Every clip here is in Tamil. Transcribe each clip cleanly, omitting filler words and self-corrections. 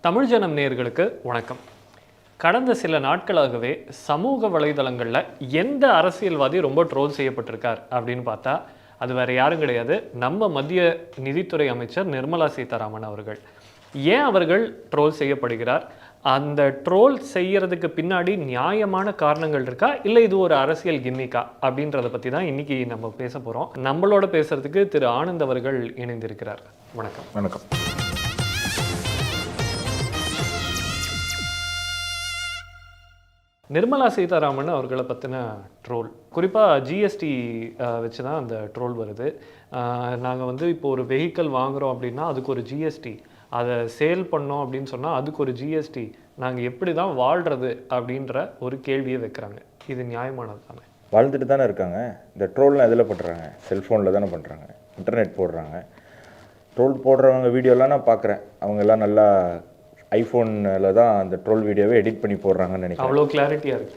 தமிழ் ஜனம் நேயர்களுக்கு வணக்கம். கடந்த சில நாட்களாகவே சமூக வலைதளங்களில் எந்த அரசியல்வாதி ரொம்ப ட்ரோல் செய்யப்பட்டிருக்கார் அப்படின்னு பார்த்தா அது வேற யாரும் கிடையாது, நம்ம மத்திய நிதித்துறை அமைச்சர் நிர்மலா சீதாராமன் அவர்கள். ஏன் அவர்கள் ட்ரோல் செய்யப்படுகிறார்? அந்த ட்ரோல் செய்யறதுக்கு பின்னாடி நியாயமான காரணங்கள் இருக்கா, இல்லை இது ஒரு அரசியல் கிம்மிக்கா அப்படின்றத பற்றி தான் இன்னைக்கு நம்ம பேச போகிறோம். நம்மளோட பேசுறதுக்கு திரு ஆனந்த் அவர்கள் இணைந்திருக்கிறார். வணக்கம். வணக்கம். நிர்மலா சீதாராமன் அவர்களை பற்றின ட்ரோல், குறிப்பாக ஜிஎஸ்டி வச்சு தான் அந்த ட்ரோல் வருது. நாங்கள் இப்போ ஒரு வெஹிக்கிள் வாங்குகிறோம் அப்படின்னா அதுக்கு ஒரு ஜிஎஸ்டி, அதை சேல் பண்ணோம் அப்படின்னு சொன்னால் அதுக்கு ஒரு ஜிஎஸ்டி, நாங்கள் எப்படி தான் வாழ்கிறது அப்படின்ற ஒரு கேள்வியை வைக்கிறாங்க. இது நியாயமானது தானே? வாழ்ந்துட்டு தானே இருக்காங்க. இந்த ட்ரோல்லாம் எதில் பண்ணுறாங்க? செல்ஃபோனில் தானே பண்ணுறாங்க, இன்டர்நெட் போடுறாங்க. ட்ரோல் போடுறவங்க வீடியோலாம் நான் பார்க்குறேன், அவங்க எல்லாம் நல்லா ஐஃபோனில் தான் அந்த ட்ரோல் வீடியோவை எடிட் பண்ணி போடுறாங்கன்னு நினைக்கிறேன்.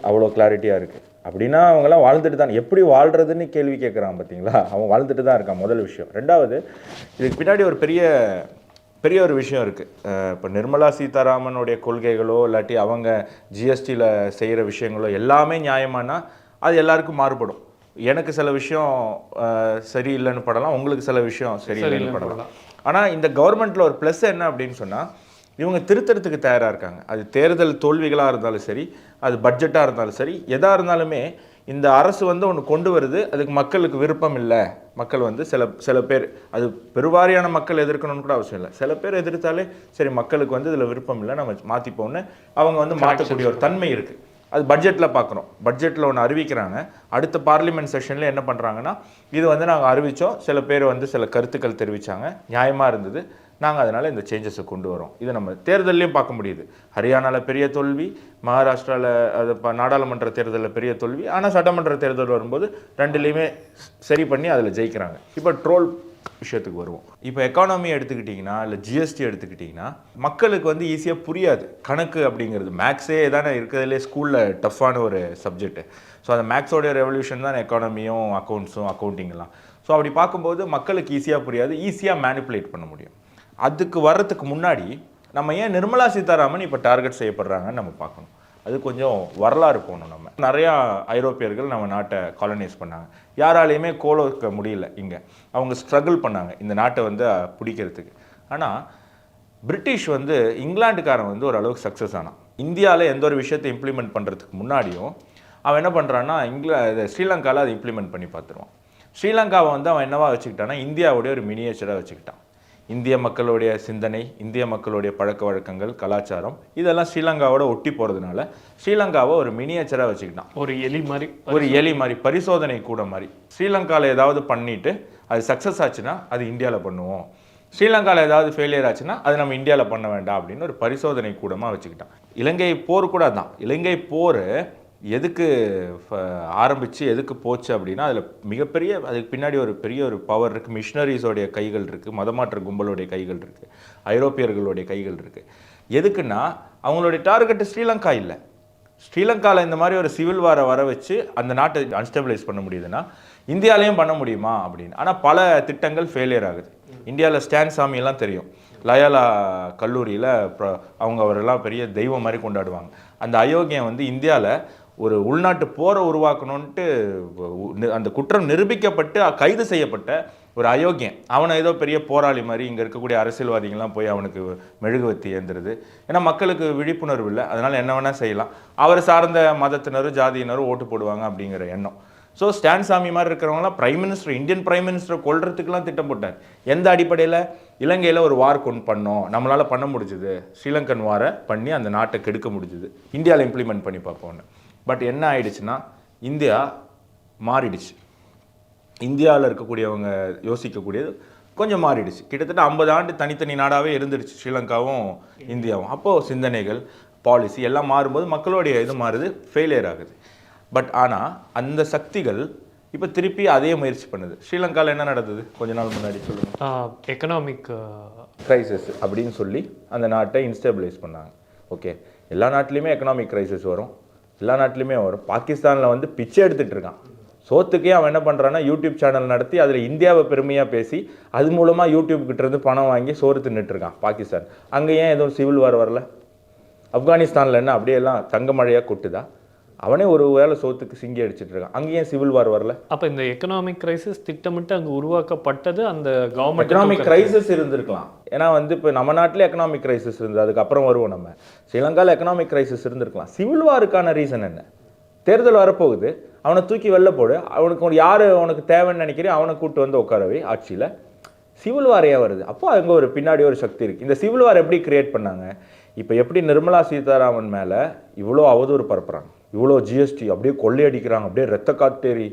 அவ்வளோ கிளாரிட்டியாக இருக்குது அப்படின்னா அவங்கெல்லாம் வாழ்ந்துட்டு தான். எப்படி வாழ்கிறதுன்னு கேள்வி கேட்குறான் பார்த்தீங்களா? அவன் வாழ்ந்துட்டு தான் இருக்கான், முதல் விஷயம். ரெண்டாவது, இதுக்கு பின்னாடி ஒரு பெரிய ஒரு விஷயம் இருக்குது. இப்போ நிர்மலா சீதாராமனுடைய கொள்கைகளோ இல்லாட்டி அவங்க ஜிஎஸ்டியில் செய்கிற விஷயங்களோ எல்லாமே நியாயமானா அது எல்லாருக்கும் மாறுபடும். எனக்கு சில விஷயம் சரியில்லைன்னு படலாம், உங்களுக்கு சில விஷயம் சரியில்லைன்னு படலாம். ஆனால் இந்த கவர்மெண்ட்டில் ஒரு ப்ளஸ் என்ன அப்படின்னு சொன்னால், இவங்க திருத்தறதுக்கு தயாராக இருக்காங்க. அது தேர்தல் தோல்விகளாக இருந்தாலும் சரி, அது பட்ஜெட்டாக இருந்தாலும் சரி, எதாக இருந்தாலுமே இந்த அரசு ஒன்று கொண்டு வருது, அதுக்கு மக்களுக்கு விருப்பம் இல்லை. மக்கள் சில பேர், அது பெருவாரியான மக்கள் எதிர்க்கணும்னு கூட அவசியம் இல்லை, சில பேர் எதிர்த்தாலே சரி மக்களுக்கு இதில் விருப்பம் இல்லை, நம்ம மாற்றிப்போன்னு அவங்க மாற்றக்கூடிய ஒரு தன்மை இருக்குது. அது பட்ஜெட்டில் பார்க்குறோம். பட்ஜெட்டில் ஒன்று அறிவிக்கிறாங்க, அடுத்த பார்லிமெண்ட் செஷனில் என்ன பண்ணுறாங்கன்னா, இது நாங்கள் அறிவித்தோம், சில பேர் சில கருத்துக்கள் தெரிவித்தாங்க, நியாயமாக இருந்தது, நாங்கள் அதனால் இந்த சேஞ்சஸை கொண்டு வரோம். இதை நம்ம தேர்தலையும் பார்க்க முடியுது. ஹரியானாவில் பெரிய தோல்வி, மகாராஷ்டிராவில் அது நாடாளுமன்ற தேர்தலில் பெரிய தோல்வி, ஆனால் சட்டமன்ற தேர்தல் வரும்போது ரெண்டுலேயுமே சரி பண்ணி அதில் ஜெயிக்கிறாங்க. இப்போ ட்ரோல் விஷயத்துக்கு வருவோம். இப்போ எக்கானமி எடுத்துக்கிட்டிங்கன்னா, இல்லை ஜிஎஸ்டி எடுத்துக்கிட்டிங்கன்னா, மக்களுக்கு ஈஸியாக புரியாது. கணக்கு அப்படிங்கிறது மேக்ஸே தானே இருக்கிறதுலே ஸ்கூலில் டஃப்பான ஒரு சப்ஜெக்ட்டு. ஸோ அந்த மேக்ஸோடைய ரெவல்யூஷன் தான் எக்கானமியும் அக்கௌண்டிங்கெல்லாம். ஸோ அப்படி பார்க்கும்போது மக்களுக்கு ஈஸியாக புரியாது, ஈஸியாக மேனிப்புலேட் பண்ண முடியும். அதுக்கு வர்றதுக்கு முன்னாடி நம்ம ஏன் நிர்மலா சீதாராமன் இப்போ டார்கெட் செய்யப்படுறாங்கன்னு நம்ம பார்க்கணும். அது கொஞ்சம் வரலாறு போகணும். நம்ம நிறையா ஐரோப்பியர்கள் நம்ம நாட்டை காலனைஸ் பண்ணாங்க, யாராலையுமே கோலோக்க முடியல. இங்கே அவங்க ஸ்ட்ரகிள் பண்ணாங்க இந்த நாட்டை பிடிக்கிறதுக்கு. ஆனால் பிரிட்டிஷ் இங்கிலாந்துக்காரன் ஒரு அளவுக்கு சக்ஸஸ் ஆனான். இந்தியாவில் எந்த ஒரு விஷயத்தை இம்ப்ளிமெண்ட் பண்ணுறதுக்கு முன்னாடியும் அவன் என்ன பண்ணுறான்னா, ஸ்ரீலங்காவில் அதை இம்ப்ளிமெண்ட் பண்ணி பார்த்துருவான். ஸ்ரீலங்காவை அவன் என்னவா வச்சுக்கிட்டான்னா, இந்தியாவுடைய ஒரு மினியேச்சராக வச்சுக்கிட்டான். இந்திய மக்களுடைய சிந்தனை, இந்திய மக்களுடைய பழக்க வழக்கங்கள், கலாச்சாரம் இதெல்லாம் ஸ்ரீலங்காவோட ஒட்டி போகிறதுனால ஸ்ரீலங்காவை ஒரு மினியேச்சராக வச்சுக்கிட்டான். ஒரு எலி மாதிரி பரிசோதனை கூட மாதிரி. ஸ்ரீலங்காவில் ஏதாவது பண்ணிவிட்டு அது சக்ஸஸ் ஆச்சுன்னா அது இந்தியாவில் பண்ணுவோம், ஸ்ரீலங்காவில் ஏதாவது ஃபெயிலியர் ஆச்சுன்னா அது நம்ம இந்தியாவில் பண்ண வேண்டாம் அப்படின்னு ஒரு பரிசோதனை கூடமாக வச்சுக்கிட்டான். இலங்கை போர் கூட தான். இலங்கை போர் எதுக்கு ஆரம்பித்து எதுக்கு போச்சு அப்படின்னா, அதில் மிகப்பெரிய, அதுக்கு பின்னாடி ஒரு பெரிய ஒரு பவர் இருக்குது. மிஷினரிஸோடைய கைகள் இருக்குது, மதமாற்ற கும்பலுடைய கைகள் இருக்குது, ஐரோப்பியர்களுடைய கைகள் இருக்குது. எதுக்குன்னா அவங்களுடைய டார்கெட்டு ஸ்ரீலங்கா இல்லை. ஸ்ரீலங்காவில் இந்த மாதிரி ஒரு சிவில் வாரை வர வச்சு அந்த நாட்டை அன்ஸ்டெபிளைஸ் பண்ண முடியுதுன்னா இந்தியாவிலையும் பண்ண முடியுமா அப்படின்னு. ஆனால் பல திட்டங்கள் ஃபெயிலியர் ஆகுது. இந்தியாவில் ஸ்டான் சாமியெல்லாம் தெரியும், லயோலா கல்லூரியில் அவரெல்லாம் பெரிய தெய்வம் மாதிரி கொண்டாடுவாங்க. அந்த அயோக்கியம் இந்தியாவில் ஒரு உள்நாட்டு போரை உருவாக்கணுன்ட்டு அந்த குற்றம் நிரூபிக்கப்பட்டு கைது செய்யப்பட்ட ஒரு அயோக்கியம். அவனை ஏதோ பெரிய போராளி மாதிரி இங்கே இருக்கக்கூடிய அரசியல்வாதிகள்லாம் போய் அவனுக்கு மெழுகுவத்தி ஏந்துருது. ஏன்னா மக்களுக்கு விழிப்புணர்வு இல்லை, அதனால் என்ன வேணால் செய்யலாம், அவர் சார்ந்த மதத்தினரும் ஜாதியினரும் ஓட்டு போடுவாங்க அப்படிங்கிற எண்ணம். ஸோ ஸ்டான் சாமி மாதிரி இருக்கிறவங்களாம் பிரைம் மினிஸ்டர், இந்தியன் பிரைம் மினிஸ்டரை கொல்றதுக்கெல்லாம் திட்டம் போட்டார். எந்த அடிப்படையில்? இலங்கையில் ஒரு வார் பண்ணோம், நம்மளால் பண்ண முடிஞ்சுது, ஸ்ரீலங்கன் வாரை பண்ணி அந்த நாட்டை கெடுக்க முடிஞ்சுது, இந்தியாவில் இம்ப்ளிமெண்ட் பண்ணி பார்ப்போன்னு. பட் என்ன ஆயிடுச்சுன்னா, இந்தியா மாறிடுச்சு. இந்தியாவில் இருக்கக்கூடியவங்க யோசிக்கக்கூடியது கொஞ்சம் மாறிடுச்சு. கிட்டத்தட்ட 50 ஆண்டு தனித்தனி நாடாகவே இருந்துடுச்சு ஸ்ரீலங்காவும் இந்தியாவும். அப்போது சிந்தனைகள், பாலிசி எல்லாம் மாறும்போது மக்களுடைய இது மாறுது, ஃபெயிலியர் ஆகுது. பட் ஆனால் அந்த சக்திகள் இப்போ திருப்பி அதே முயற்சி பண்ணுது. ஸ்ரீலங்காவில் என்ன நடந்தது கொஞ்ச நாள் முன்னாடி சொல்லுங்கள்? எக்கனாமிக் கிரைசிஸ் அப்படின்னு சொல்லி அந்த நாட்டை இன்ஸ்டெபிளைஸ் பண்ணாங்க. ஓகே, எல்லா நாட்டிலையுமே எக்கனாமிக் கிரைசிஸ் வரும், எல்லா நாட்டிலையுமே வரும். பாகிஸ்தானில் பிச்சை எடுத்துகிட்டு இருக்கான். சோத்துக்கே அவன் என்ன பண்ணுறான்னா யூடியூப் சேனல் நடத்தி அதில் இந்தியாவை பெருமையாக பேசி அது மூலமாக யூடியூப் கிட்டேருந்து பணம் வாங்கி சோறு தின்னுட்டுருக்கான் பாகிஸ்தான். அங்கே ஏன் எதுவும் சிவில் வார் வரல? ஆப்கானிஸ்தானில் என்ன அப்படியெல்லாம் தங்க மழையாக கொட்டுதா? அவனே ஒரு வேளை சோத்துக்கு சிங்கி அடிச்சிட்டு இருக்கான். அங்கேயும் சிவில் வார் வரல. அப்போ இந்த எக்கனாமிக் கிரைசிஸ் திட்டமிட்டு அங்கே உருவாக்கப்பட்டது அந்த கவர்மெண்ட். எக்கனாமிக் கிரைசிஸ் இருந்திருக்கலாம். ஏன்னா வந்து இப்போ நம்ம நாட்டில் எக்கனாமிக் கிரைசிஸ் இருந்தது, அதுக்கப்புறம் வருவோம் நம்ம. ஸ்ரீலங்காவில் எக்கனாமிக் கிரைசிஸ் இருந்திருக்கலாம். சிவில் வாருக்கான ரீசன் என்ன? தேர்தல் வரப்போகுது, அவனை தூக்கி வெளில போடு, அவனுக்கு யார் அவனுக்கு தேவைன்னு நினைக்கிறேன் அவனை கூப்பிட்டு வந்து உட்காரவே ஆட்சியில். சிவில் வாரையா வருது. அப்போ அங்கே ஒரு பின்னாடி ஒரு சக்தி இருக்குது. இந்த சிவில் வார் எப்படி கிரியேட் பண்ணாங்க? இப்போ எப்படி நிர்மலா சீதாராமன் மேலே இவ்வளோ அவதூறு பரப்புகிறாங்க, இவ்வளோ ஜிஎஸ்டி அப்படியே கொள்ளையடிக்கிறாங்க, அப்படியே ரத்த காத்தேரி,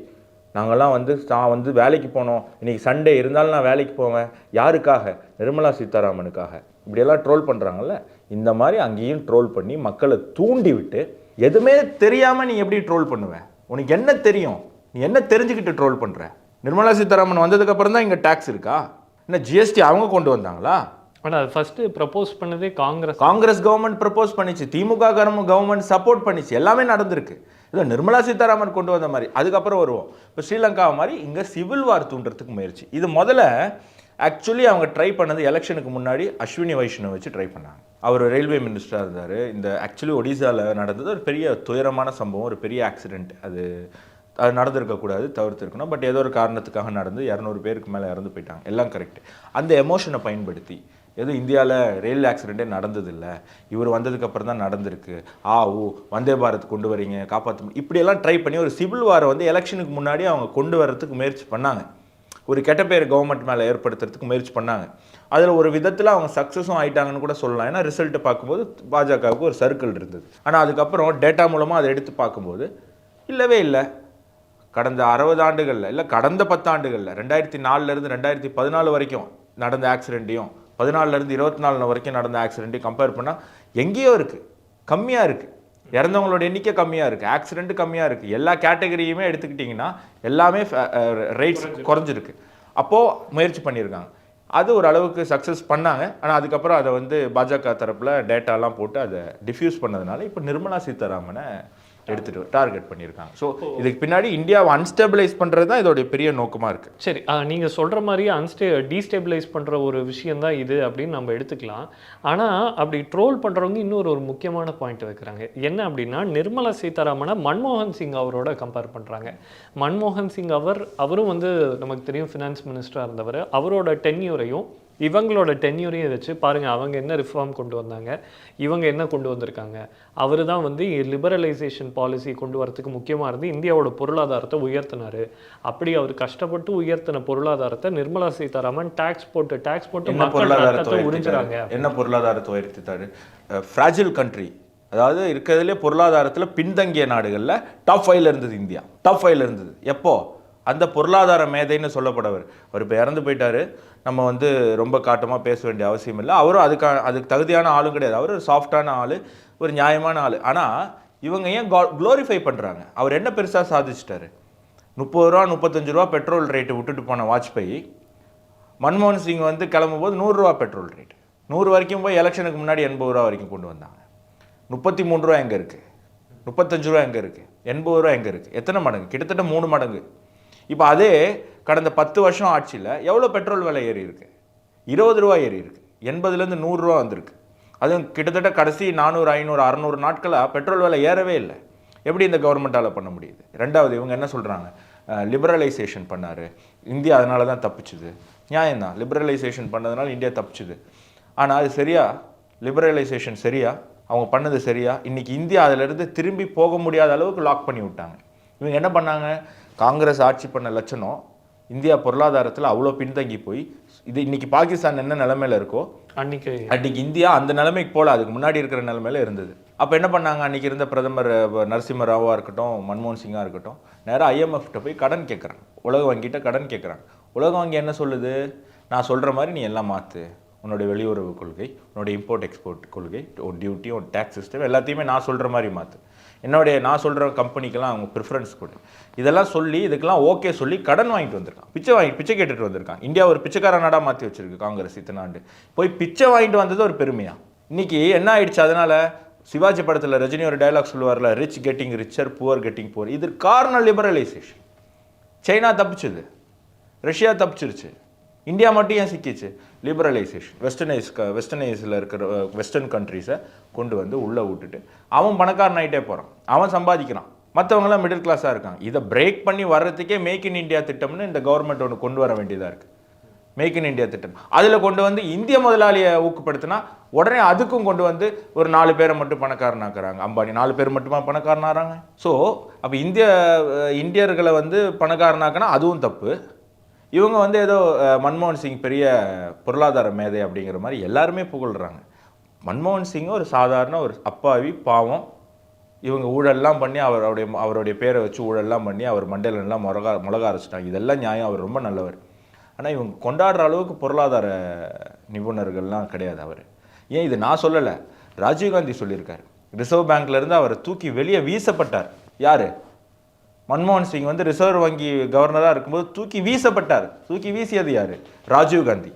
நாங்கள்லாம் நான் வந்து வேலைக்கு போனோம், இன்றைக்கி சண்டே இருந்தாலும் நான் வேலைக்கு போவேன், யாருக்காக? நிர்மலா சீதாராமனுக்காக. இப்படியெல்லாம் ட்ரோல் பண்ணுறாங்கல்ல, இந்த மாதிரி அங்கேயும் ட்ரோல் பண்ணி மக்களை தூண்டி விட்டு, எதுவுமே தெரியாமல் நீ எப்படி ட்ரோல் பண்ணுவேன்? உனக்கு என்ன தெரியும்? நீ என்ன தெரிஞ்சுக்கிட்டு ட்ரோல் பண்ணுற? நிர்மலா சீதாராமன் வந்ததுக்கப்புறம் தான் இங்கே டேக்ஸ் இருக்கா? என்ன ஜிஎஸ்டி அவங்க கொண்டு வந்தாங்களா? ஆனால் அது ஃபஸ்ட்டு ப்ரப்போஸ் பண்ணதே காங்கிரஸ் கவர்மெண்ட் ப்ரப்போஸ் பண்ணிச்சு, திமுக கவர்மெண்ட் சப்போர்ட் பண்ணிச்சு, எல்லாமே நடந்திருக்கு. இதோ நிர்மலா சீதாராமன் கொண்டு வந்த மாதிரி. அதுக்கப்புறம் வருவோம். இப்போ ஸ்ரீலங்கா மாதிரி இங்கே சிவில் வார் தூண்டுறதுக்கு முயற்சி. இது முதல்ல ஆக்சுவலி அவங்க ட்ரை பண்ணது எலெக்ஷனுக்கு முன்னாடி அஸ்வினி வைஷ்ணவ் வச்சு ட்ரை பண்ணாங்க. அவர் ரயில்வே மினிஸ்டராக இருந்தார். இந்த ஆக்சுவலி ஒடிசாவில் நடந்தது ஒரு பெரிய துயரமான சம்பவம், ஒரு பெரிய ஆக்சிடென்ட். அது நடந்திருக்கக்கூடாது, தவிர்த்துருக்கணும். பட் ஏதோ ஒரு காரணத்துக்காக நடந்து 200 பேருக்கு மேலே இறந்து போயிட்டாங்க. எல்லாம் கரெக்டு. அந்த எமோஷனை பயன்படுத்தி எதுவும் இந்தியாவில் ரயில் ஆக்சிடென்ட்டே நடந்ததில்லை, இவர் வந்ததுக்கப்புறம் தான் நடந்திருக்கு, வந்தே பாரத் கொண்டு வரீங்க காப்பாற்ற, இப்படியெல்லாம் ட்ரை பண்ணி ஒரு சிவில் வாரை வந்து எலெக்ஷனுக்கு முன்னாடி அவங்க கொண்டு வரதுக்கு முயற்சி பண்ணாங்க. ஒரு கெட்ட பேர் கவர்மெண்ட் மேலே ஏற்படுத்துறதுக்கு முயற்சி பண்ணாங்க. அதில் ஒரு விதத்தில் அவங்க சக்ஸஸும் ஆகிட்டாங்கன்னு கூட சொல்லலாம். ஏன்னா ரிசல்ட்டை பார்க்கும்போது பாஜகவுக்கு ஒரு சர்க்கிள் இருந்தது. ஆனால் அதுக்கப்புறம் டேட்டா மூலமாக அதை எடுத்து பார்க்கும்போது இல்லவே இல்லை. கடந்த 60 ஆண்டுகளில் இல்லை கடந்த 10 ஆண்டுகளில் 2004 2014 வரைக்கும் நடந்த ஆக்சிடென்ட்டையும் 14 24 வரைக்கும் நடந்த ஆக்சிடென்ட்டையும் கம்பேர் பண்ணால் எங்கேயோ இருக்குது, கம்மியாக இருக்குது. இறந்தவங்களோட எண்ணிக்கை கம்மியாக இருக்குது, ஆக்சிடென்ட் கம்மியாக இருக்குது. எல்லா கேட்டகரியுமே எடுத்துக்கிட்டிங்கன்னா எல்லாமே ரேட்ஸ் குறைஞ்சிருக்கு. அப்போது முயற்சி பண்ணியிருக்காங்க. அது ஒரு அளவுக்கு சக்ஸஸ் பண்ணாங்க. ஆனால் அதுக்கப்புறம் அதை வந்து பாஜக தரப்பில் டேட்டாலாம் போட்டு அதை டிஃப்யூஸ் பண்ணதுனால இப்போ நிர்மலா சீதாராமனை எடுத்துட்டு டார்கெட் பண்ணியிருக்காங்க. ஸோ இதுக்கு பின்னாடி இந்தியாவை அன்ஸ்டெபிளைஸ் பண்ணுறது தான் இதோடைய பெரிய நோக்கமாக இருக்குது. சரி, நீங்கள் சொல்கிற மாதிரி டீஸ்டெபிளைஸ் பண்ணுற ஒரு விஷயம் தான் இது அப்படின்னு நம்ம எடுத்துக்கலாம். ஆனால் அப்படி ட்ரோல் பண்ணுறவங்க இன்னொரு முக்கியமான பாயிண்ட் வைக்கிறாங்க. என்ன அப்படின்னா, நிர்மலா சீதாராமனை மன்மோகன் சிங் அவரோட கம்பேர் பண்ணுறாங்க. மன்மோகன் சிங் அவரும் வந்து நமக்கு தெரியும் ஃபினான்ஸ் மினிஸ்டராக இருந்தவர். அவரோட டென்யூரையும் இவங்களோட டென்யூரையும் வச்சு பாருங்கள், அவங்க என்ன ரிஃபார்ம் கொண்டு வந்தாங்க, இவங்க என்ன கொண்டு வந்திருக்காங்க. அவர் தான் வந்து லிபரலைசேஷன் பாலிசி கொண்டு வரதுக்கு முக்கியமாக இருந்து இந்தியாவோட பொருளாதாரத்தை உயர்த்தினார். அப்படி அவர் கஷ்டப்பட்டு உயர்த்தின பொருளாதாரத்தை நிர்மலா சீதாராமன் டாக்ஸ் போட்டு பொருளாதாரத்தை உறிஞ்சுறாங்க. என்ன பொருளாதாரத்தை உயர்த்திட்டாரு? ஃப்ராஜில் கண்ட்ரி, அதாவது இருக்கிறதுலே பொருளாதாரத்தில் பின்தங்கிய நாடுகளில் டாப் 5ல் இருந்தது இந்தியா. டாப் 5ல் இருந்தது. எப்போ? அந்த பொருளாதார மேதைன்னு சொல்லப்படவர். அவர் இப்போ இறந்து போயிட்டார். நம்ம வந்து ரொம்ப காட்டமாக பேச வேண்டிய அவசியம் இல்லை. அவரும் அதுக்கு தகுதியான ஆளும் கிடையாது. அவர் ஒரு சாஃப்டான ஆள், ஒரு நியாயமான ஆள். ஆனால் இவங்க ஏன் க்ளோரிஃபை பண்ணுறாங்க? அவர் என்ன பெருசாக சாதிச்சிட்டாரு? 30 ரூபா 35 ரூபா பெட்ரோல் ரேட்டு விட்டுட்டு போன வாஜ்பாய், மன்மோகன் சிங் வந்து கிளம்பும்போது 100 ரூபா பெட்ரோல் ரேட், 100 வரைக்கும் போய் எலெக்ஷனுக்கு முன்னாடி 80 ரூபா வரைக்கும் கொண்டு வந்தாங்க. 33 ரூபா எங்கே இருக்குது? 35 ரூபா எங்கே இருக்குது? 80 ரூபா எங்கே இருக்குது? எத்தனை மடங்கு? கிட்டத்தட்ட 3 மடங்கு. இப்போ அதே கடந்த 10 வருஷம் ஆட்சியில் எவ்வளோ பெட்ரோல் விலை ஏறி இருக்கு? 20 ரூபா ஏறி இருக்கு. 80லேருந்து 100 ரூபா வந்திருக்கு. அதுவும் கிட்டத்தட்ட கடைசி 400 500 600 நாட்களாக பெட்ரோல் விலை ஏறவே இல்லை. எப்படி இந்த கவர்மெண்ட்டால் பண்ண முடியுது? ரெண்டாவது, இவங்க என்ன சொல்கிறாங்க? லிபரலைசேஷன் பண்ணார், இந்தியா அதனால தான் தப்பிச்சுது. நியாயம்தான், லிபரலைசேஷன் பண்ணதுனால இந்தியா தப்பிச்சுது. ஆனால் அது சரியா? லிபரலைசேஷன் சரியா? அவங்க பண்ணது சரியா? இன்றைக்கி இந்தியா அதிலிருந்து திரும்பி போக முடியாத அளவுக்கு லாக் பண்ணி விட்டாங்க. இவங்க என்ன பண்ணாங்க? காங்கிரஸ் ஆட்சி பண்ண லட்சணம் இந்தியா பொருளாதாரத்தில் அவ்வளோ பின்தங்கி போய் இது இன்றைக்கி பாகிஸ்தான் என்ன நிலைமையில் இருக்கோ அன்றைக்கி இந்தியா அந்த நிலைமைக்கு போல அதுக்கு முன்னாடி இருக்கிற நிலைமையில் இருந்தது. அப்போ என்ன பண்ணாங்க? அன்றைக்கி இருந்த பிரதமர் நரசிம்ம ராவாக இருக்கட்டும், மன்மோகன் சிங்காக இருக்கட்டும், நேராக IMF போய் கடன் கேட்குறாங்க. உலக வங்கிட்ட கடன் கேட்குறாங்க. உலக வங்கி என்ன சொல்லுது? நான் சொல்கிற மாதிரி நீ எல்லாம் மாற்று, உன்னுடைய வெளியுறவு கொள்கை, உன்னுடைய இம்போர்ட் எக்ஸ்போர்ட் கொள்கை, உன் டியூட்டி, உன் டேக்ஸ் சிஸ்டம் எல்லாத்தையுமே நான் சொல்கிற மாதிரி மாற்று, நான் சொல்கிற கம்பெனிக்கெல்லாம் அவங்க ப்ரிஃபரன்ஸ் கொடு, இதெல்லாம் சொல்லி இதுக்கெல்லாம் ஓகே சொல்லி கடன் வாங்கிட்டு வந்திருக்கான். பிச்சை கேட்டுட்டு வந்திருக்கான். இந்தியா ஒரு பிச்சைக்கார நாடாக மாற்றி வச்சிருக்கு காங்கிரஸ் இத்தனை ஆண்டு. போய் பிச்சை வாங்கிட்டு வந்தது ஒரு பெருமையா? இன்னைக்கு என்ன ஆயிடுச்சு? அதனால சிவாஜி படத்தில் ரஜினி ஒரு டைலாக் சொல்லுவார்ல, rich getting richer, poor getting poor. இது காரணம் லிபரலைசேஷன். சைனா தப்பிச்சுது, ரஷ்யா தப்பிச்சிருச்சு, இந்தியா மட்டும் ஏன் சிக்கிச்சு? லிபரலைசேஷன், வெஸ்டர்னைஸில் இருக்கிற வெஸ்டர்ன் கண்ட்ரீஸை கொண்டு வந்து உள்ளே விட்டுட்டு அவன் பணக்காரன் ஆகிட்டே போகிறான், அவன் சம்பாதிக்கிறான், மற்றவங்களாம் மிடில் கிளாஸாக இருக்காங்க. இதை பிரேக் பண்ணி வர்றதுக்கே மேக் இன் இந்தியா திட்டம்னு இந்த கவர்மெண்ட் ஒன்று கொண்டு வர வேண்டியதாக இருக்குது. மேக் இன் இந்தியா திட்டம் அதில் கொண்டு வந்து இந்திய முதலாளியை ஊக்கப்படுத்தினா உடனே அதுக்கும் கொண்டு வந்து ஒரு 4 பேரை மட்டும் பணக்காரனாக்குறாங்க. அம்பானி 4 பேர் மட்டுமா பணக்காரனாகிறாங்க? ஸோ அப்போ இந்தியர்களை வந்து பணக்காரனாக்குனா அதுவும் தப்பு. இவங்க வந்து ஏதோ மன்மோகன் சிங் பெரிய பொருளாதார மேதை அப்படிங்கிற மாதிரி எல்லாருமே புகழ்கிறாங்க. மன்மோகன் சிங் ஒரு சாதாரண ஒரு அப்பாவி பாவம். இவங்க ஊழல்லாம் பண்ணி அவருடைய பேரை வச்சு ஊழல்லாம் பண்ணி அவர் மண்டையிலெல்லாம் மிளகா அரைச்சிட்டாங்க. இதெல்லாம் நியாயம், அவர் ரொம்ப நல்லவர். ஆனால் இவங்க கொண்டாடுற அளவுக்கு பொருளாதார நிபுணர்கள்லாம் கிடையாது அவர். ஏன் இது நான் சொல்லலை, ராஜீவ்காந்தி சொல்லியிருக்காரு. ரிசர்வ் பேங்க்லேருந்து அவர் தூக்கி வெளியே வீசப்பட்டார். யார்? மன்மோகன் சிங் வந்து ரிசர்வ் வங்கி கவர்னராக இருக்கும்போது தூக்கி வீசப்பட்டார். தூக்கி வீசியது யார்? ராஜீவ்காந்தி.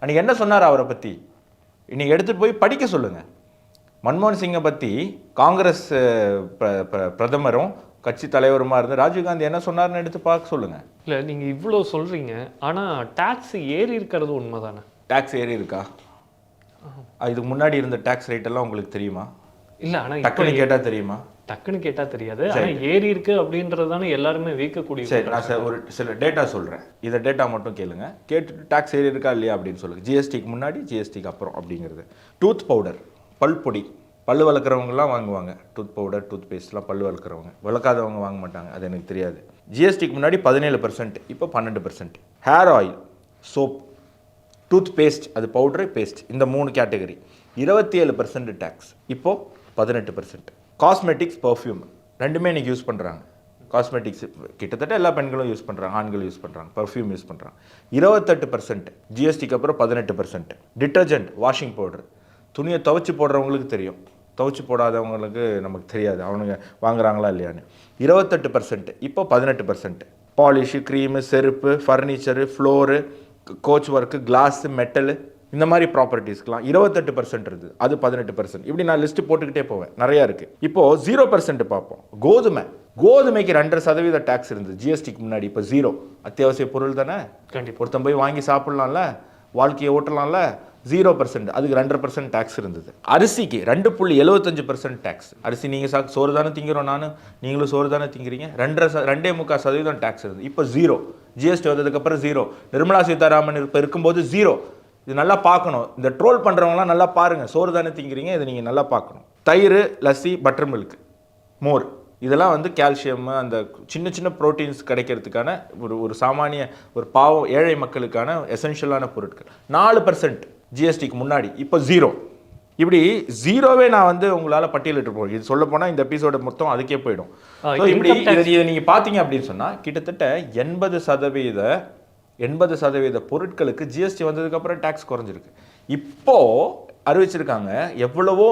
அன்றைக்கி என்ன சொன்னார் அவரை பற்றி? இன்னைக்கு எடுத்துகிட்டு போய் படிக்க சொல்லுங்கள். மன்மோகன் சிங்கை பற்றி காங்கிரஸ் பிரதமரும் கட்சி தலைவருமா இருந்து ராஜீவ்காந்தி என்ன சொன்னார்னு எடுத்து பார்க்க சொல்லுங்கள். இல்லை, நீங்கள் இவ்வளோ சொல்கிறீங்க, ஆனால் டேக்ஸ் ஏறி இருக்கிறது உண்மை தானே? டேக்ஸ் ஏறி இருக்கா? இதுக்கு முன்னாடி இருந்த டேக்ஸ் ரேட் எல்லாம் உங்களுக்கு தெரியுமா? இல்லை, ஆனால் டக்குன்னு கேட்டால் தெரியுமா? டக்குன்னு கேட்டால் தெரியாது. ஆனால் ஏறி இருக்கு அப்படின்றது தானே எல்லாருமே வீக்கக்கூடிய. சரி, நான் ஒரு சில டேட்டா சொல்கிறேன். இதை டேட்டா மட்டும் கேளுங்க, கேட்டுட்டு டேக்ஸ் ஏறி இருக்கா இல்லையா அப்படின்னு சொல்லுங்கள். ஜிஎஸ்டிக்கு முன்னாடி ஜிஎஸ்டிக்கு அப்புறம் அப்படிங்கிறது. டூத் பவுடர், பல் பொடி, பல் வளர்க்குறவங்கலாம் வாங்குவாங்க. டூத் பவுடர், டூத் பேஸ்ட்லாம் பல் வளர்க்குறவங்க, வளர்க்காதவங்க வாங்க மாட்டாங்க, அது எனக்கு தெரியாது. ஜிஎஸ்டிக்கு முன்னாடி 17%, இப்போ 12%. Hair oil, soap, tooth paste, அது பவுடரு பேஸ்ட், இந்த 3 கேட்டகரி 27% டேக்ஸ், இப்போது 18%. காஸ்மெட்டிக்ஸ், பர்ஃப்யூம் ரெண்டுமே இன்றைக்கி யூஸ் பண்ணுறாங்க. காஸ்மெட்டிக்ஸ் கிட்டத்தட்ட எல்லா பெண்களும் யூஸ் பண்ணுறாங்க, ஆண்கள் யூஸ் பண்ணுறாங்க, பர்ஃப்யூம் யூஸ் பண்ணுறாங்க. 28%, ஜிஎஸ்டிக்கு அப்புறம் 18%. டிட்டர்ஜென்ட், வாஷிங் பவுடர், துணியை துவைச்சி போடுறவங்களுக்கு தெரியும், துவைச்சி போடாதவங்களுக்கு நமக்கு தெரியாது அவனுங்க வாங்குறாங்களா இல்லையான்னு. 28%, இப்போ 18%. பாலிஷு, க்ரீமு, செருப்பு, furniture, floor, coach work, class, metal, இந்த மாதிரி ப்ராப்பர்ட்டிஸ்க்கெலாம் 28% இருக்குது, அது 18%. இப்படி நான் லிஸ்ட்டு போட்டுக்கிட்டே போவேன், நிறையா இருக்குது. இப்போது 0% பார்ப்போம். கோதுமைக்கு 2% டேக்ஸ் இருந்தது ஜிஎஸ்டிக்கு முன்னாடி, இப்போ 0. அத்தியாவசிய பொருள் தானே, கண்டிப்பாக ஒருத்தன் போய் வாங்கி சாப்பிட்லாம்ல, வாழ்க்கையை ஓட்டலாம்ல. 0%, அதுக்கு 2% டேக்ஸ் இருந்தது. அரிசிக்கு 2.75% டேக்ஸ். அரிசி நீங்கள் சோறு தானே திங்கிறோம், நீங்களும் சோறு தானே திங்கிறீங்க. 2.25% டேக்ஸ் இருந்தது, இப்போ 0. ஜிஎஸ்டி வந்ததுக்கப்புறம் 0. நிர்மலா சீதாராமன் இப்போ இருக்கும்போது 0. இது நல்லா பார்க்கணும், இந்த ட்ரோல் பண்ணுறவங்களாம் நல்லா பாருங்கள், சோறு தானே திங்கிறீங்க, இதை நீங்கள் நல்லா பார்க்கணும். தயிர், லஸ்ஸி, பட்டர் மில்க், மோர், இதெல்லாம் வந்து கால்சியம், அந்த சின்ன சின்ன ப்ரோட்டீன்ஸ் கிடைக்கிறதுக்கான ஒரு சாமானிய ஒரு பாவம் ஏழை மக்களுக்கான எசென்ஷியலான பொருட்கள். 4% ஜிஎஸ்டிக்கு முன்னாடி, இப்போ 0. இப்படி 0வே நான் வந்து உங்களால் பட்டியலிட்டு போகிறேன். இது சொல்ல போனால் இந்த எபிசோட மொத்தம் அதுக்கே போயிடும். ஸோ இப்படி இதை நீங்கள் பார்த்தீங்க அப்படின்னு சொன்னால் கிட்டத்தட்ட 80% பொருட்களுக்கு ஜிஎஸ்டி வந்ததுக்கப்புறம் டேக்ஸ் குறைஞ்சிருக்கு. இப்போது அறிவிச்சிருக்காங்க எவ்வளவோ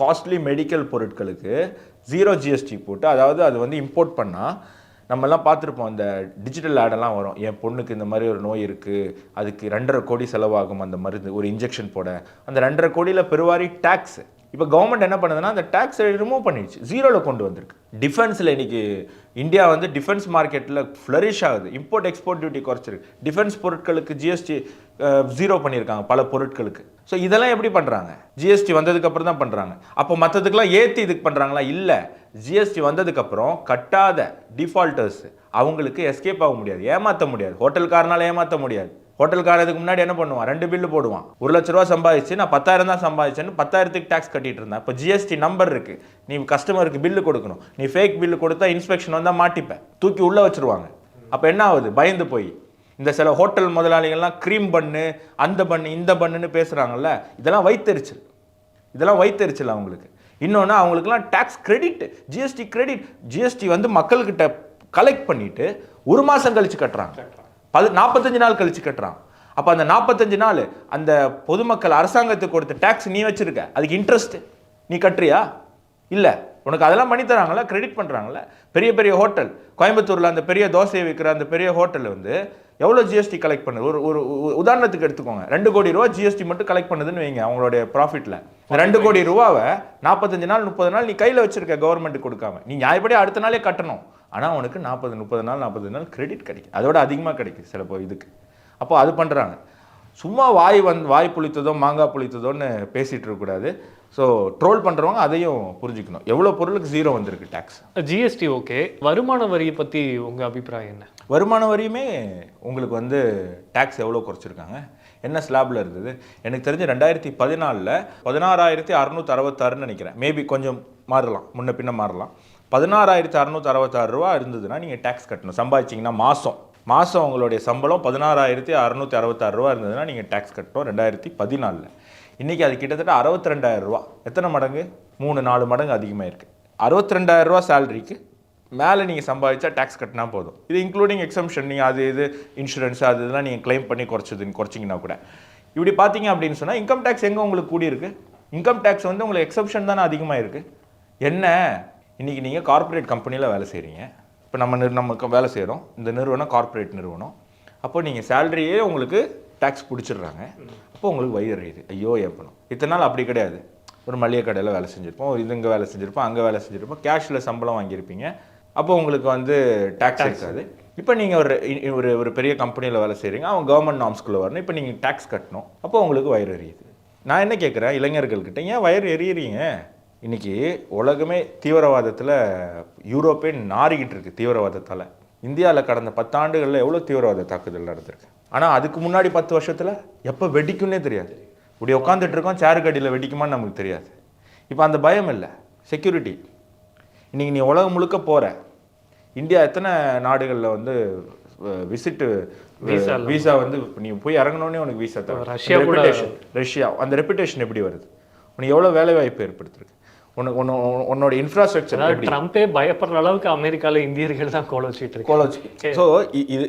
காஸ்ட்லி மெடிக்கல் பொருட்களுக்கு 0 ஜிஎஸ்டி போட்டு, அதாவது அது வந்து இம்போர்ட் பண்ணால் நம்மெல்லாம் பார்த்துருப்போம், அந்த டிஜிட்டல் ஆடெல்லாம் வரும், என் பொண்ணுக்கு இந்த மாதிரி ஒரு நோய் இருக்குது, அதுக்கு 2.5 கோடி செலவாகும் அந்த மருந்து, ஒரு இன்ஜெக்ஷன் போட. அந்த 2.5 கோடியில் பெருவாரி டேக்ஸ். இப்போ கவர்மெண்ட் என்ன பண்ணுதுன்னா அந்த டேக்ஸை ரிமூவ் பண்ணிடுச்சு, 0ல் கொண்டு வந்திருக்கு. டிஃபென்ஸில் இன்றைக்கி இந்தியா வந்து டிஃபென்ஸ் மார்க்கெட்டில் ஃப்ளரிஷ் ஆகுது. இம்போர்ட் எக்ஸ்போர்ட் டியூட்டி குறைச்சிருக்கு. டிஃபென்ஸ் பொருட்களுக்கு ஜிஎஸ்டி 0 பண்ணியிருக்காங்க பல பொருட்களுக்கு. ஸோ இதெல்லாம் எப்படி பண்ணுறாங்க? ஜிஎஸ்டி வந்ததுக்கப்புறம் தான் பண்ணுறாங்க. அப்போ மற்றதுக்கெல்லாம் ஏற்றி இதுக்கு பண்ணுறாங்களா? இல்லை, ஜிஎஸ்டி வந்ததுக்கப்புறம் கட்டாத டிஃபால்ட்டர்ஸ் அவங்களுக்கு எஸ்கேப் ஆக முடியாது, ஏமாற்ற முடியாது. ஹோட்டல்காரனால் ஏமாற்ற முடியாது. ஹோட்டல்காரதுக்கு முன்னாடி என்ன பண்ணுவான்? 2 பில்லு போடுவான். 1 லட்ச ரூபா சம்பாதிச்சு நான் 10,000 தான் சம்பாதிச்சேன்னு 10,000க்கு டேக்ஸ் கட்டிட்டு இருந்தேன். இப்போ ஜிஎஸ்டி நம்பர் இருக்குது, நீ கஸ்டமருக்கு பில்லு கொடுக்கணும். நீ ஃபேக் பில்லு கொடுத்தா இன்ஸ்பெக்ஷன் வந்தால் மாட்டிப்பேன், தூக்கி உள்ளே வச்சுருவாங்க. அப்போ என்ன ஆகுது? பயந்து போய் இந்த சில ஹோட்டல் முதலாளிகள்லாம் க்ரீம் பண்ணு, அந்த பண்ணு, இந்த பண்ணுன்னு பேசுகிறாங்கல்ல, இதெல்லாம் வைத்தறிச்சல் அவங்களுக்கு. இன்னொன்று, அவங்களுக்குலாம் tax credit, GST credit. GST வந்து மக்கள்கிட்ட கலெக்ட் பண்ணிவிட்டு 1 மாதம் கழித்து கட்டுறாங்க, 45 நாள் கழித்து கட்டுறான். அப்போ அந்த 45 நாள் அந்த பொதுமக்கள் அரசாங்கத்துக்கு கொடுத்த டேக்ஸ் நீ வச்சுருக்க, அதுக்கு இன்ட்ரெஸ்ட் நீ கட்டுறியா? இல்லை, உனக்கு அதெல்லாம் பண்ணி தராங்களா, கிரெடிட் பண்ணுறாங்களா? பெரிய பெரிய ஹோட்டல், கோயம்புத்தூரில் அந்த பெரிய தோசையை விற்கிற அந்த பெரிய ஹோட்டலில் வந்து எவ்வளோ ஜிஎஸ்டி கலெக்ட் பண்ணுது? ஒரு உதாரணத்துக்கு எடுத்துக்கோங்க, 2 கோடி ரூபா ஜிஎஸ்டி மட்டும் கலெக்ட் பண்ணுதுன்னு வைங்க அவங்களுடைய ப்ராஃபிட்டில். 2 கோடி ரூபாவை 45 நாள் 30 நாள் நீ கையில் வச்சிருக்க, கவர்மெண்ட்டுக்கு கொடுக்காம. நீ நியாயப்படி அடுத்த நாளே கட்டணும். ஆனால் அவனுக்கு 40 நாள் கிரெடிட் கிடைக்கும், அதோட அதிகமாக கிடைக்கும் சில இதுக்கு. அப்போ அது பண்ணுறாங்க. சும்மா வாய் புளித்ததோ மாங்காய் புளித்ததோன்னு பேசிகிட்டு இருக்கக்கூடாது. ஸோ ட்ரோல் பண்ணுறவங்க அதையும் புரிஞ்சுக்கணும். எவ்வளோ பொருளுக்கு 0 வந்திருக்கு டேக்ஸ். ஜிஎஸ்டி ஓகே, வருமான வரியை பற்றி உங்கள் அபிப்பிராயம் என்ன? வருமான வரியுமே உங்களுக்கு டேக்ஸ் எவ்வளோ குறைச்சிருக்காங்க, என்ன ஸ்லாபில் இருந்தது? எனக்கு தெரிஞ்சு 2014 16,666 நினைக்கிறேன், மேபி கொஞ்சம் மாறலாம், முன்ன பின்ன மாறலாம். 16,666 ரூபா இருந்ததுன்னா நீங்கள் டேக்ஸ் கட்டணும். சம்பாதிச்சிங்கன்னா மாதம் உங்களுடைய சம்பளம் 16,666 ரூபா இருந்ததுன்னா நீங்கள் டேக்ஸ் கட்டணும் 2014. இன்றைக்கி அது கிட்டத்தட்ட 62,000 ரூபா. எத்தனை மடங்கு? 3-4 மடங்கு அதிகமாக இருக்குது. 62,000 ரூபா சேலரிக்கு மேலே நீங்கள் சம்பாதிச்சா டேக்ஸ் கட்டினா போதும். இது இன்க்ளூடிங் எக்ஸம்ஷன், நீங்கள் அது இது இன்சூரன்ஸ் அது இதெல்லாம் நீங்கள் கிளைம் பண்ணி குறைச்சிங்கன்னா கூட. இப்படி பார்த்தீங்க அப்படின்னு சொன்னால் இன்கம் டேக்ஸ் எங்கே உங்களுக்கு கூடியிருக்கு? இன்கம் டேக்ஸ் உங்களுக்கு எக்ஸப்ஷன் தானே அதிகமாக இருக்குது. என்ன, இன்றைக்கி நீங்கள் கார்ப்பரேட் கம்பெனியில் வேலை செய்கிறீங்க. இப்போ நம்ம வேலை செய்கிறோம், இந்த நிறுவனம் கார்ப்பரேட் நிறுவனம். அப்போ நீங்கள் சேலரியே உங்களுக்கு டேக்ஸ் பிடிச்சிடுறாங்க. அப்போ உங்களுக்கு வயிறு எரியுது, ஐயோ ஏற்படும். இத்தனை நாள் அப்படி கிடையாது. ஒரு மளிகை கடையில் வேலை செஞ்சுருப்போம், இங்கே வேலை செஞ்சுருப்போம், அங்கே வேலை செஞ்சுருப்போம், கேஷில் சம்பளம் வாங்கியிருப்பீங்க. அப்போ உங்களுக்கு டேக்ஸ் இருக்காது. இப்போ நீங்கள் ஒரு பெரிய கம்பெனியில் வேலை செய்கிறீங்க, அவங்க கவர்மெண்ட் நார்ம்ஸ்குள்ளே வரணும். இப்போ நீங்கள் டேக்ஸ் கட்டணும். அப்போ உங்களுக்கு வயிறு எரியுது. நான் என்ன கேட்குறேன் இளைஞர்கள்கிட்ட, ஏன் வயிறு எரியுறீங்க? இன்றைக்கி உலகமே தீவிரவாதத்தில் யூரோப்பே நாறிக்கிட்டு இருக்குது. தீவிரவாதத்தால் இந்தியாவில் கடந்த 10 ஆண்டுகளில் எவ்வளோ தீவிரவாத தாக்குதல் நடந்திருக்கு. ஆனால் அதுக்கு முன்னாடி 10 வருஷத்தில் எப்போ வெடிக்கும்னே தெரியாது. இப்படி உட்காந்துட்டு இருக்கோம், சேரு கடியில் வெடிக்குமான்னு நமக்கு தெரியாது. இப்போ அந்த பயம் இல்லை, செக்யூரிட்டி. இன்றைக்கி நீ உலகம் முழுக்க போகிற, இந்தியா எத்தனை நாடுகளில் விசிட்டு வீசா நீ போய் இறங்கினோடனே உனக்கு வீசா தரும். ரஷ்யா அந்த ரெப்புடேஷன் எப்படி வருது? உனக்கு எவ்வளோ வேலை வாய்ப்பு ஏற்படுத்திருக்கு, உன்னோட இன்ஃப்ராஸ்ட்ரக்சர். ட்ரம்பே பயப்படுற அளவுக்கு அமெரிக்காவில் இந்தியர்கள் தான் கோலோச்சி. ஸோ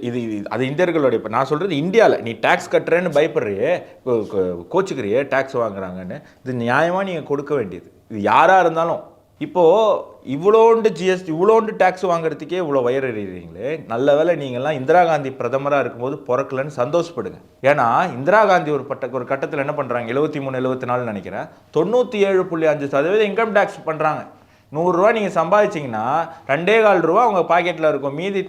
இது அது இந்தியர்களுடைய. இப்போ நான் சொல்கிறது இந்தியாவில் நீ டேக்ஸ் கட்டுறேன்னு பயப்படுறியே, கோச்சுக்கிறியே டேக்ஸ் வாங்குறாங்கன்னு. இது நியாயமாக நீங்கள் கொடுக்க வேண்டியது. இது யாராக இருந்தாலும். இப்போது இவ்வளோண்டு ஜிஎஸ்டி இவ்வளோண்டு டேக்ஸ் வாங்குறதுக்கே இவ்வளோ வயிறு எறிகிறீங்களே. நல்ல வேலை நீங்கள்லாம் இந்திரா காந்தி பிரதமராக இருக்கும்போது பிறக்கலன்னு சந்தோஷப்படுங்க. ஏன்னா இந்திரா காந்தி ஒரு கட்டத்தில் என்ன பண்ணுறாங்க, 73-74 நினைக்கிறேன், 97.5% இன்கம் டேக்ஸ் பண்ணுறாங்க. 100 ரூபா நீங்கள் சம்பாதிச்சிங்கன்னா 2.25 ரூபா உங்கள் பாக்கெட்டில் இருக்கும். மீதி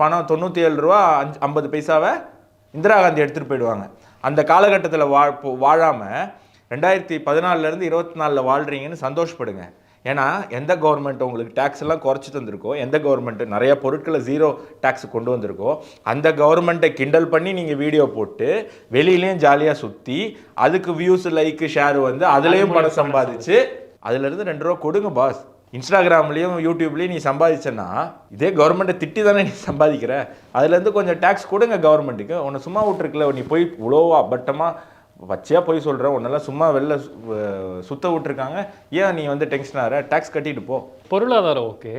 பணம் 97 ரூபா 50 பைசாவை இந்திரா காந்தி எடுத்துகிட்டு போயிடுவாங்க. அந்த காலகட்டத்தில் வாழாமல் 2014 24 வாழ்கிறீங்கன்னு சந்தோஷப்படுங்க. ஏன்னா எந்த கவர்மெண்ட் உங்களுக்கு டேக்ஸ் எல்லாம் குறைச்சி தந்திருக்கோ, எந்த கவர்மெண்ட் நிறைய பொருட்களை 0 டேக்ஸ் கொண்டு வந்திருக்கோ, அந்த கவர்மெண்ட்டை கிண்டல் பண்ணி நீங்கள் வீடியோ போட்டு வெளியிலையும் ஜாலியாக சுற்றி அதுக்கு வியூஸ் லைக்கு ஷேர் அதுலேயும் பணம் சம்பாதிச்சு அதுலேருந்து 2 ரூபா கொடுங்க பாஸ். இன்ஸ்டாகிராம்லேயும் யூடியூப்லேயும் நீ சம்பாதிச்சேன்னா இதே கவர்மெண்ட்டை திட்டி தானே நீ சம்பாதிக்கிற. அதுலேருந்து கொஞ்சம் டேக்ஸ் கொடுங்க கவர்மெண்ட்டுக்கு. உன்னை சும்மா விட்டுருக்குல, நீ போய் இவ்வளோ அப்பட்டமாக வச்சியாக போய் சொல்கிறேன், உன்னெல்லாம் சும்மா வெளில சுத்த விட்டுருக்காங்க, ஏன் நீ டென்ஷன் ஆகிற? டேக்ஸ் கட்டிட்டு போ. பொருளாதாரம் ஓகே,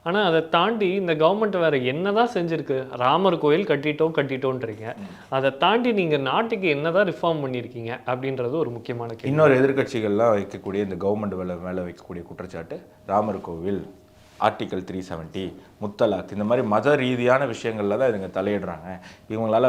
ஆனால் அதை தாண்டி இந்த கவர்மெண்ட் வேறு என்ன தான் செஞ்சுருக்கு? ராமர் கோயில் கட்டிட்டோன்றீங்க, அதை தாண்டி நீங்கள் நாட்டுக்கு என்ன தான் ரிஃபார்ம் பண்ணியிருக்கீங்க அப்படின்றது ஒரு முக்கியமான கேள்வி. இன்னொரு எதிர்கட்சிகள்லாம் வைக்கக்கூடிய இந்த கவர்மெண்ட் மேலே வைக்கக்கூடிய குற்றச்சாட்டு, ராமர் கோவில், ஆர்டிக்கல் 370, முத்தலாக், இந்த மாதிரி மத ரீதியான விஷயங்களில் தான் இதுங்க தலையிடுறாங்க. இவங்களால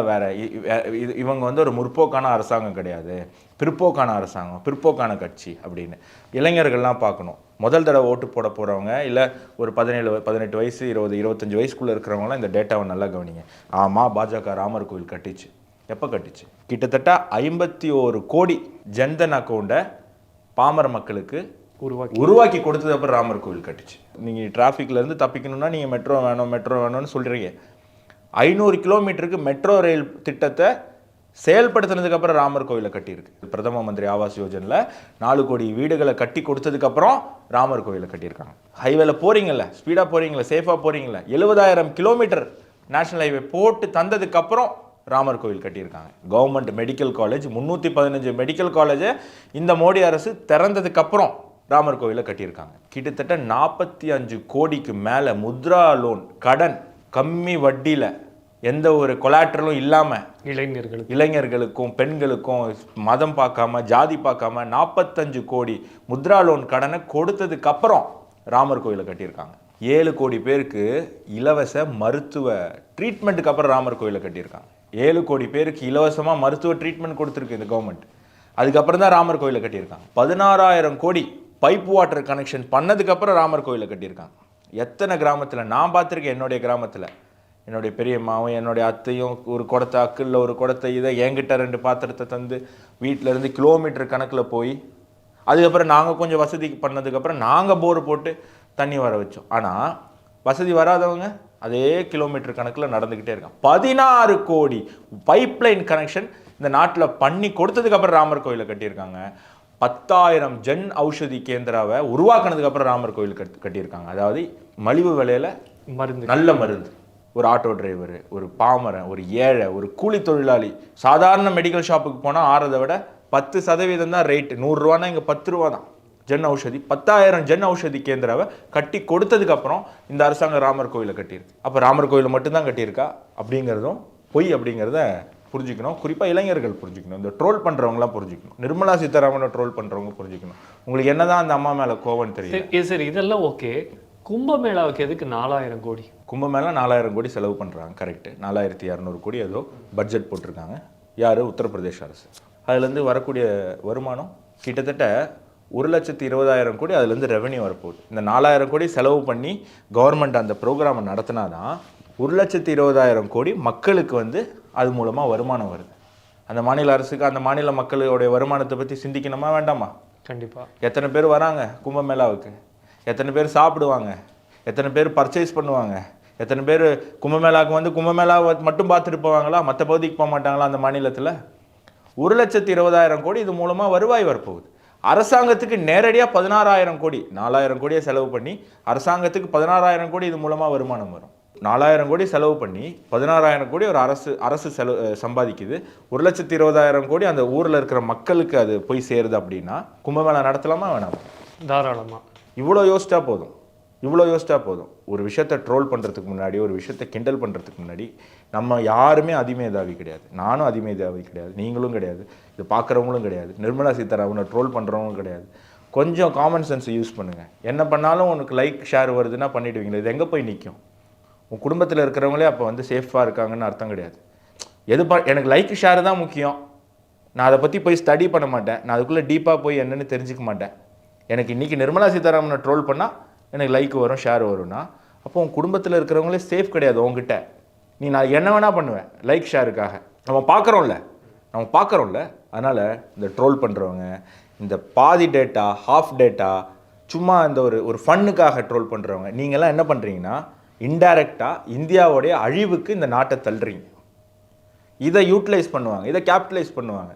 இவங்க ஒரு முற்போக்கான அரசாங்கம் கிடையாது, பிற்போக்கான அரசாங்கம், பிற்போக்கான கட்சி அப்படின்னு இளைஞர்கள்லாம் பார்க்கணும். முதல் தடவை ஓட்டு போட போகிறவங்க, இல்லை ஒரு 17-18 வயசு 20-25 வயசுக்குள்ளே இருக்கிறவங்களாம் இந்த டேட்டாவை நல்லா கவனிங்க. ஆமாம், பாஜக ராமர் கோவில் கட்டிச்சு. எப்போ கட்டிச்சு? கிட்டத்தட்ட 51 கோடி ஜன்தன் அக்கௌண்ட்டை பாமர மக்களுக்கு உருவாக்கி கொடுத்தது அப்புறம் ராமர் கோவில் கட்டுச்சு. நீங்கள் டிராஃபிக்லேருந்து தப்பிக்கணும்னா நீங்கள் மெட்ரோ வேணும்னு சொல்கிறீங்க. 500 கிலோமீட்டருக்கு மெட்ரோ ரயில் திட்டத்தை செயல்படுத்தினதுக்கப்புறம் ராமர் கோவிலை கட்டியிருக்கு. பிரதம மந்திரி ஆவாஸ் யோஜனில் 4 கோடி வீடுகளை கட்டி கொடுத்ததுக்கப்புறம் ராமர் கோவிலை கட்டியிருக்காங்க. ஹைவேல போகிறீங்கள, ஸ்பீடாக போகிறீங்களா, சேஃபாக போகிறீங்களா, 70,000 கிலோமீட்டர் நேஷனல் ஹைவே போட்டு தந்ததுக்கப்புறம் ராமர் கோவில் கட்டியிருக்காங்க. கவர்மெண்ட் மெடிக்கல் காலேஜ் 315 மெடிக்கல் காலேஜை இந்த மோடி அரசு திறந்ததுக்கப்புறம் ராமர் கோவிலை கட்டியிருக்காங்க. கிட்டத்தட்ட 45 கோடிக்கு மேலே முத்ரா லோன் கடன் கம்மி வட்டியில் எந்த ஒரு கொலாட்ரலும் இல்லாமல் இளைஞர்களுக்கும் பெண்களுக்கும் மதம் பார்க்காம ஜாதி பார்க்காம 45 கோடி முத்ரா லோன் கடனை கொடுத்ததுக்கப்புறம் ராமர் கோவிலை கட்டியிருக்காங்க. 7 கோடி பேருக்கு இலவச மருத்துவ ட்ரீட்மெண்ட்டுக்கு அப்புறம் ராமர் கோவிலை கட்டியிருக்காங்க. 7 கோடி பேருக்கு இலவசமாக மருத்துவ ட்ரீட்மெண்ட் கொடுத்துருக்கு இந்த கவர்மெண்ட். அதுக்கப்புறம் தான் ராமர் கோவிலை கட்டியிருக்காங்க. 16,000 கோடி பைப் வாட்டர் கனெக்ஷன் பண்ணதுக்கப்புறம் ராமர் கோவிலை கட்டியிருக்காங்க. எத்தனை கிராமத்தில் நான் பார்த்துருக்கேன். என்னுடைய கிராமத்தில் என்னுடைய பெரியம்மாவும் என்னுடைய அத்தையும் ஒரு குடத்தை அக்கில் ஒரு குடத்தை இதை என்கிட்ட 2 பாத்திரத்தை தந்து வீட்டிலேருந்து கிலோமீட்டர் கணக்கில் போய் அதுக்கப்புறம் நாங்கள் கொஞ்சம் வசதி பண்ணதுக்கப்புறம் நாங்கள் போர் போட்டு தண்ணி வர வச்சோம். ஆனால் வசதி வராதவங்க அதே கிலோமீட்டர் கணக்கில் நடந்துக்கிட்டே இருக்கான். 16 கோடி பைப்லைன் கனெக்ஷன் இந்த நாட்டில் பண்ணி கொடுத்ததுக்கப்புறம் ராமர் கோயிலை கட்டியிருக்காங்க. 10,000 ஜன் ஔஷதி கேந்திராவை உருவாக்குனதுக்கப்புறம் ராமர் கோயில் கட்டியிருக்காங்க. அதாவது மலிவு விலையில் மருந்து, நல்ல மருந்து. ஒரு ஆட்டோ டிரைவர், ஒரு பாமரன், ஒரு ஏழை, ஒரு கூலி தொழிலாளி சாதாரண மெடிக்கல் ஷாப்புக்கு போனால் ஆறதை விட 10% தான் ரேட்டு. 100 ரூபானா இங்கே 10 ரூபா தான் ஜன் ஔஷதி. 10,000 ஜன் ஔஷதி கேந்திராவை கட்டி கொடுத்ததுக்கப்புறம் இந்த அரசாங்கம் ராமர் கோயிலை கட்டியிருக்கு. அப்போ ராமர் கோயிலை மட்டும்தான் கட்டியிருக்கா அப்படிங்கிறதும் பொய் அப்படிங்கிறத புரிஞ்சுக்கணும். குறிப்பாக இளைஞர்கள் புரிஞ்சுக்கணும். இந்த ட்ரோல் பண்ணுறவங்களாம் புரிஞ்சுக்கணும். நிர்மலா சீதாராமனை ட்ரோல் பண்ணுறவங்க புரிஞ்சுக்கணும். உங்களுக்கு என்னதான் அந்த அம்மா மேலே கோவம் தெரியும். சரி, இதெல்லாம் ஓகே. கும்பமேளாவுக்கு எதுக்கு 4,000 கோடி? கும்பமேளா 4,000 கோடி செலவு பண்ணுறாங்க. கரெக்டு. 4,200 கோடி ஏதோ பட்ஜெட் போட்டிருக்காங்க. யார்? உத்தரப்பிரதேச அரசு. அதுலேருந்து வரக்கூடிய வருமானம் கிட்டத்தட்ட 1,20,000 கோடி அதுலேருந்து ரெவன்யூ வரப்போகுது. இந்த 4,000 கோடி செலவு பண்ணி கவர்மெண்ட் அந்த ப்ரோக்ராமை நடத்தினா தான் 1,20,000 கோடி மக்களுக்கு வந்து அது மூலமாக வருமானம் வருது. அந்த மாநில அரசுக்கு அந்த மாநில மக்களுடைய வருமானத்தை பற்றி சிந்திக்கணுமா வேண்டாமா? கண்டிப்பாக. எத்தனை பேர் வராங்க கும்பமேளாவுக்கு, எத்தனை பேர் சாப்பிடுவாங்க, எத்தனை பேர் பர்ச்சேஸ் பண்ணுவாங்க, எத்தனை பேர் கும்பமேளாவுக்கு வந்து கும்பமேளாவை மட்டும் பார்த்துட்டு போவாங்களா, மற்ற பகுதிக்கு போக மாட்டாங்களா அந்த மாநிலத்தில்? 1,20,000 கோடி இது மூலமாக வருவாய் வரப்போகுது. அரசாங்கத்துக்கு நேரடியாக 16,000 கோடி, 4,000 கோடியை செலவு பண்ணி அரசாங்கத்துக்கு 16,000 கோடி இது மூலமாக வருமானம் வரும். 4,000 கோடி செலவு பண்ணி 16,000 கோடி ஒரு அரசு சம்பாதிக்குது. 1,20,000 கோடி அந்த ஊரில் இருக்கிற மக்களுக்கு அது போய் சேருது. அப்படின்னா கும்பமேளா நடத்தலாமா வேணாமா? தாராளமாக. இவ்வளோ யோசிச்சா போதும். ஒரு விஷயத்தை ட்ரோல் பண்ணுறதுக்கு முன்னாடி, ஒரு விஷயத்தை கிண்டல் பண்ணுறதுக்கு முன்னாடி நம்ம யாருமே அதிமேதாவி கிடையாது. நானும் அதிமேதாவி கிடையாது, நீங்களும் கிடையாது, இது பார்க்குறவங்களும் கிடையாது, நிர்மலா சீதாராமனை ட்ரோல் பண்ணுறவங்களும் கிடையாது. கொஞ்சம் காமன் சென்ஸை யூஸ் பண்ணுங்கள். என்ன பண்ணாலும் உனக்கு லைக் ஷேர் வருதுன்னா பண்ணிவிடுவீங்களா? இது எங்கே போய் நிற்கும்? உன் குடும்பத்தில் இருக்கிறவங்களே அப்போ வந்து சேஃபாக இருக்காங்கன்னு அர்த்தம் கிடையாது. எனக்கு லைக் ஷேர் தான் முக்கியம். நான் அதை பற்றி போய் ஸ்டடி பண்ண மாட்டேன். நான் அதுக்குள்ளே டீப்பாக போய் என்னென்னு தெரிஞ்சுக்க மாட்டேன். எனக்கு இன்றைக்கி நிர்மலா சீதாராமனை ட்ரோல் பண்ணால் எனக்கு லைக் வரும், ஷேர் வரும்னா அப்போ உன் குடும்பத்தில் இருக்கிறவங்களே சேஃப் கிடையாது உங்ககிட்ட. நான் என்ன வேணால் பண்ணுவேன் லைக் ஷேருக்காக. நம்ம பார்க்குறோம்ல. அதனால் இந்த ட்ரோல் பண்ணுறவங்க, இந்த பாதி டேட்டா, ஹாஃப் டேட்டா, சும்மா இந்த ஒரு ஃபன்னுக்காக ட்ரோல் பண்ணுறவங்க, நீங்கள்லாம் என்ன பண்ணுறீங்கன்னா இன்டைரக்டாக இந்தியாவுடைய அழிவுக்கு இந்த நாட்டை தள்ளுறீங்க. இதை யூட்டிலைஸ் பண்ணுவாங்க, இதை கேபிட்டலைஸ் பண்ணுவாங்க.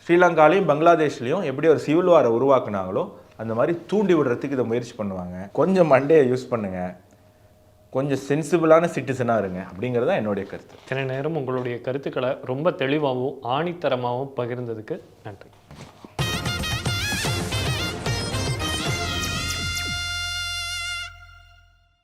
ஸ்ரீலங்காலையும் பங்களாதேஷ்லேயும் எப்படி ஒரு சிவில் வாரை உருவாக்குனாங்களோ அந்த மாதிரி தூண்டி விடுறதுக்கு இதை முயற்சி பண்ணுவாங்க. கொஞ்சம் மண்டையை யூஸ் பண்ணுங்கள், கொஞ்சம் சென்சிபிளான சிட்டிசனாக இருங்க அப்படிங்கிறது தான் என்னுடைய கருத்து. இத்தனை நேரம் உங்களுடைய கருத்துக்களை ரொம்ப தெளிவாகவும் ஆணித்தரமாகவும் பகிர்ந்ததுக்கு நன்றி.